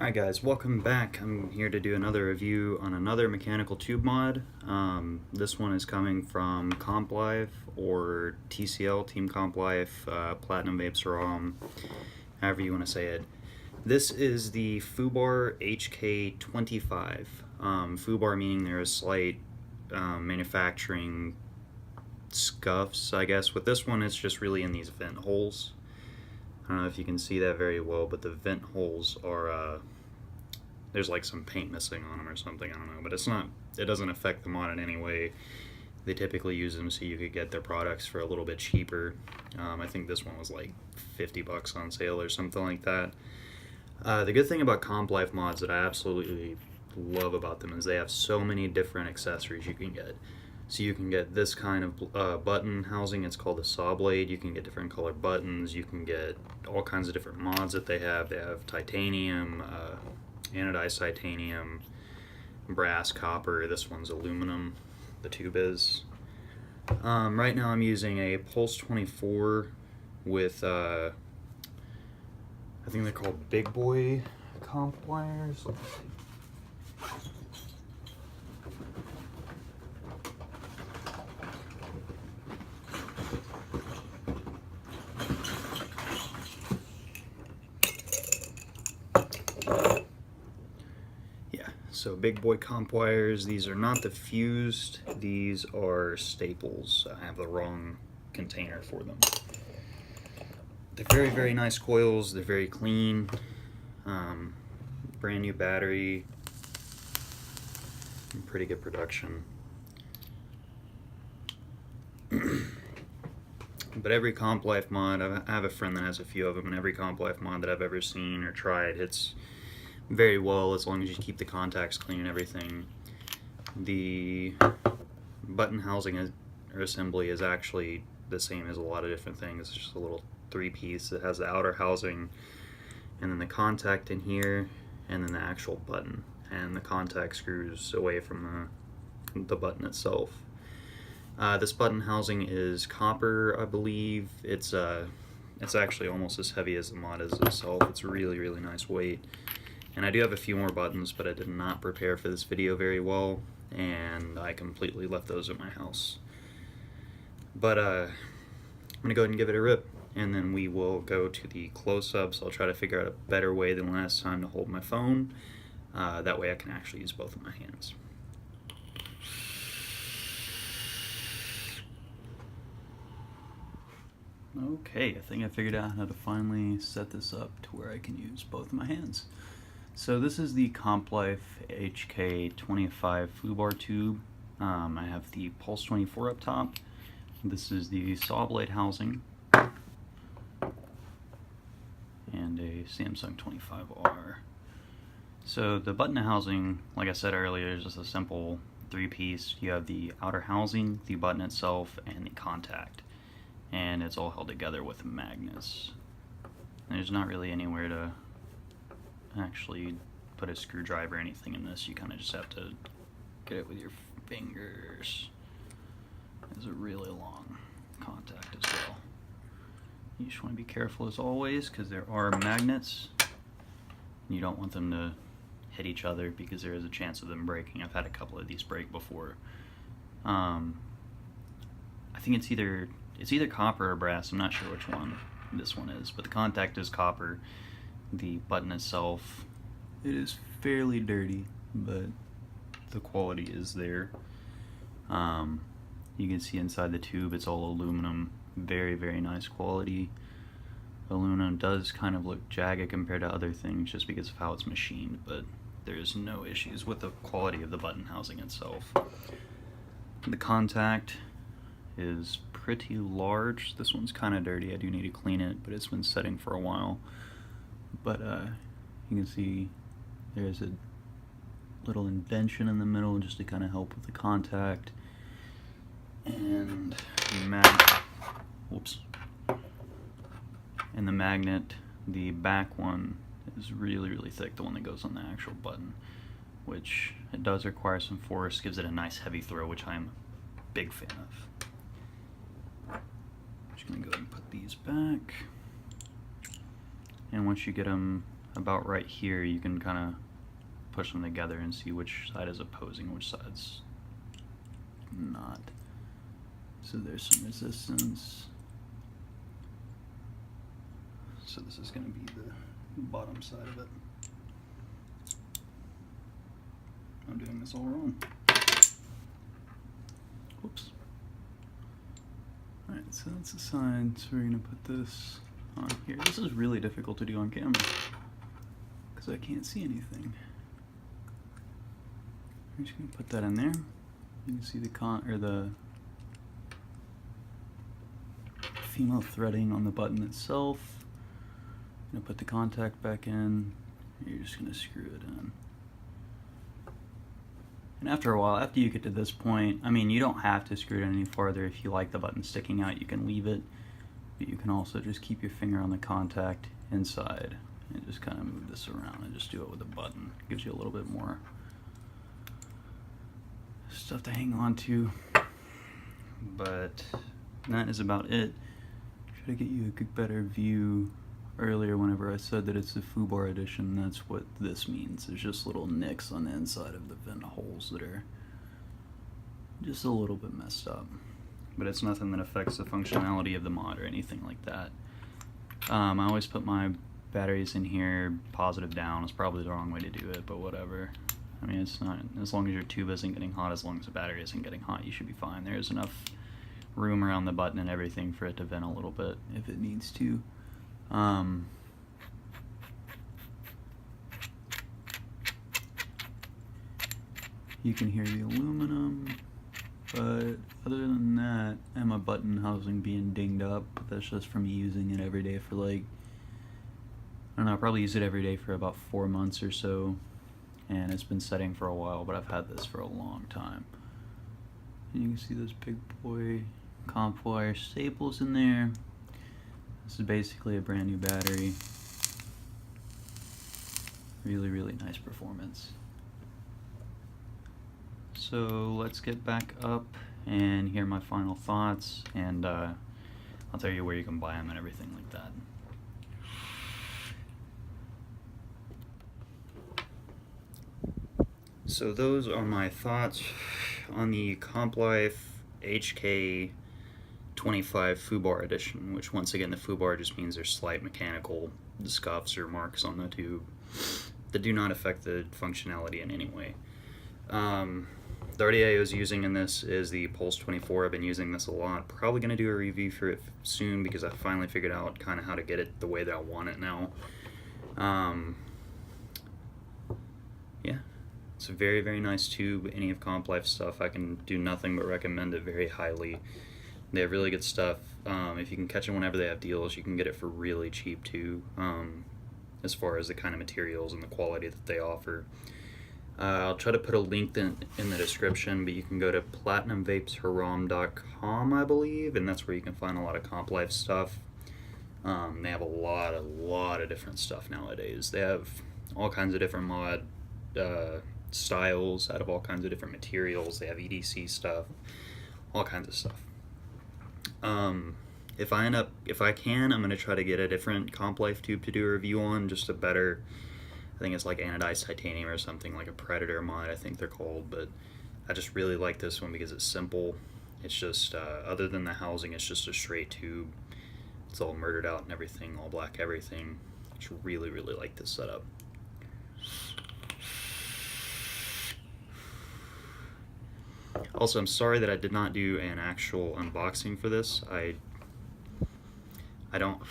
Alright guys, welcome back. I'm here to do another review on another mechanical tube mod. This one is coming from Complyfe or TCL, Team Complyfe, Platinum Vapes ROM, however you want to say it. This is the Fubar HK25. Fubar meaning there is slight manufacturing scuffs, I guess. With this one, it's just really in these vent holes. I don't know if you can see that very well, but the vent holes are, there's like some paint missing on them or something, I don't know, but it doesn't affect the mod in any way. They typically use them so you could get their products for a little bit cheaper. I think this one was like 50 bucks on sale or something like that. The good thing about Complyfe mods that I absolutely love about them is they have so many different accessories you can get. So you can get this kind of button housing, it's called a saw blade. You can get different color buttons, you can get all kinds of different mods that they have. They have titanium, anodized titanium, brass, copper. This one's aluminum, the tube is. Right now I'm using a Pulse 24 with, I think they're called Big Boy comp pliers. Let's see. So Big Boy comp wires, these are not the fused, these are staples. I have the wrong container for them. They're very, very nice coils, they're very clean, brand new battery, and pretty good production. But every Complyfe mod, I have a friend that has a few of them, and every Complyfe mod that I've ever seen or tried hits very well as long as you keep the contacts clean and everything. The button housing or assembly is actually the same as a lot of different things. It's just a little three-piece that has the outer housing and then the contact in here and then the actual button, and the contact screws away from the button itself. This button housing is copper, I believe. It's actually almost as heavy as the mod is itself. It's really, really nice weight. And I do have a few more buttons, but I did not prepare for this video very well, and I completely left those at my house. But I'm gonna go ahead and give it a rip, and then we will go to the close-ups. I'll try to figure out a better way than last time to hold my phone. That way I can actually use both of my hands. Okay, I think I figured out how to finally set this up to where I can use both of my hands. So this is the Complyfe HK25 Fubar tube. I have the Pulse 24 up top. This is the saw blade housing. And a Samsung 25R. So the button housing, like I said earlier, is just a simple three-piece. You have the outer housing, the button itself, and the contact. And it's all held together with magnets. There's not really anywhere to actually put a screwdriver or anything in this. You kind of just have to get it with your fingers. There's a really long contact as well. You just want to be careful as always because there are magnets. You don't want them to hit each other because there is a chance of them breaking. I've had a couple of these break before. I think it's either copper or brass. I'm not sure which one this one is, but the contact is copper. The button itself, it is fairly dirty, but the quality is there. You can see inside the tube it's all aluminum. Very, very nice quality. Aluminum does kind of look jagged compared to other things just because of how it's machined, but there's no issues with the quality of the button housing itself. The contact is pretty large. This one's kind of dirty. I do need to clean it, but it's been setting for a while. But you can see there's a little indentation in the middle just to kind of help with the contact. And the magnet, the back one is really, really thick, the one that goes on the actual button, which it does require some force, gives it a nice heavy throw, which I'm a big fan of. Just gonna go ahead and put these back. And once you get them about right here, you can kind of push them together and see which side is opposing, which side's not. So there's some resistance. So this is going to be the bottom side of it. I'm doing this all wrong. Whoops. Alright, so that's the side. So we're going to put this on here. This is really difficult to do on camera because I can't see anything. I'm just going to put that in there. You can see the the female threading on the button itself. I'm going to put the contact back in. You're just going to screw it in. And after a while, after you get to this point, I mean, you don't have to screw it in any farther. If you like the button sticking out, you can leave it. But you can also just keep your finger on the contact inside and just kind of move this around and just do it with a button. Gives you a little bit more stuff to hang on to. But that is about it. Try to get you a good, better view. Earlier, whenever I said that it's the Fubar edition, that's what this means. There's just little nicks on the inside of the vent holes that are just a little bit messed up. But it's nothing that affects the functionality of the mod or anything like that. I always put my batteries in here positive down. It's probably the wrong way to do it, but whatever. I mean, it's not, as long as your tube isn't getting hot, as long as the battery isn't getting hot, you should be fine. There's enough room around the button and everything for it to vent a little bit if it needs to. You can hear the aluminum, but other than that, and my button housing being dinged up, that's just from me using it every day for like, I don't know, I probably use it every day for about 4 months or so, and it's been setting for a while, but I've had this for a long time. And you can see those big boy Complyfe staples in there. This is basically a brand new battery. Really, really nice performance. So let's get back up and hear my final thoughts, and I'll tell you where you can buy them and everything like that. So those are my thoughts on the Complyfe HK25 Fubar edition, which once again, the Fubar just means there's slight mechanical scuffs or marks on the tube that do not affect the functionality in any way. The RDA I was using in this is the Pulse 24. I've been using this a lot. Probably going to do a review for it soon because I finally figured out kind of how to get it the way that I want it now. Yeah, it's a very, very nice tube. Any of Complyfe stuff, I can do nothing but recommend it very highly. They have really good stuff. If you can catch it whenever they have deals, you can get it for really cheap too, as far as the kind of materials and the quality that they offer. I'll try to put a link in the description, but you can go to platinumvapesharam.com, I believe, and that's where you can find a lot of Complyfe stuff. They have a lot of different stuff nowadays. They have all kinds of different mod styles out of all kinds of different materials. They have EDC stuff, all kinds of stuff. If I can, I'm going to try to get a different Complyfe tube to do a review on, just a better, I think it's like anodized titanium or something, like a Predator mod, I think they're called, but I just really like this one because it's simple. It's just, other than the housing, it's just a straight tube. It's all murdered out and everything, all black everything. I just really, really like this setup. Also, I'm sorry that I did not do an actual unboxing for this. I don't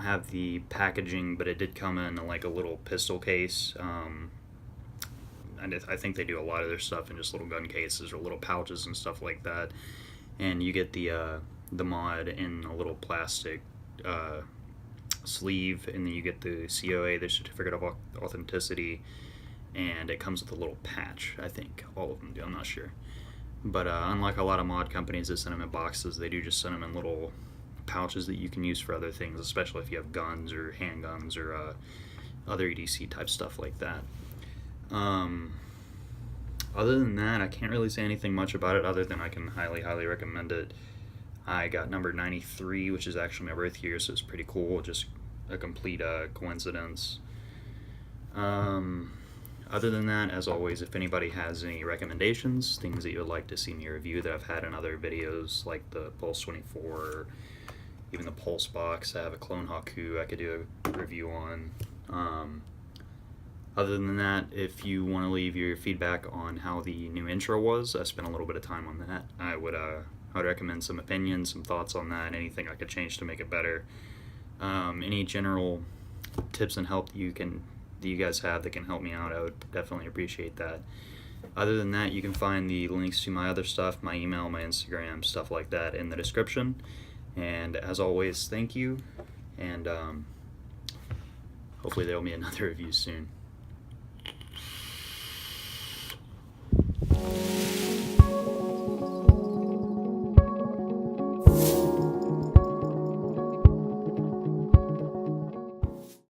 have the packaging, but it did come in like a little pistol case. And I think they do a lot of their stuff in just little gun cases or little pouches and stuff like that. And you get the mod in a little plastic sleeve, and then you get the COA, the Certificate of Authenticity, and it comes with a little patch. I think all of them do, I'm not sure. But unlike a lot of mod companies that send them in boxes, they do just send them in little pouches that you can use for other things, especially if you have guns or handguns or other EDC type stuff like that. Other than that, I can't really say anything much about it other than I can highly recommend it. I got number 93, which is actually my birth year, so it's pretty cool. Just a complete coincidence. Other than that, as always, if anybody has any recommendations, things that you would like to see me review that I've had in other videos, like the Pulse 24, or even the Pulse box, I have a Clone Haku I could do a review on. Other than that, if you want to leave your feedback on how the new intro was, I spent a little bit of time on that. I would recommend some opinions, some thoughts on that, anything I could change to make it better. Any general tips and help that you guys have that can help me out, I would definitely appreciate that. Other than that, you can find the links to my other stuff, my email, my Instagram, stuff like that in the description. And as always, thank you, and hopefully there will be another review soon.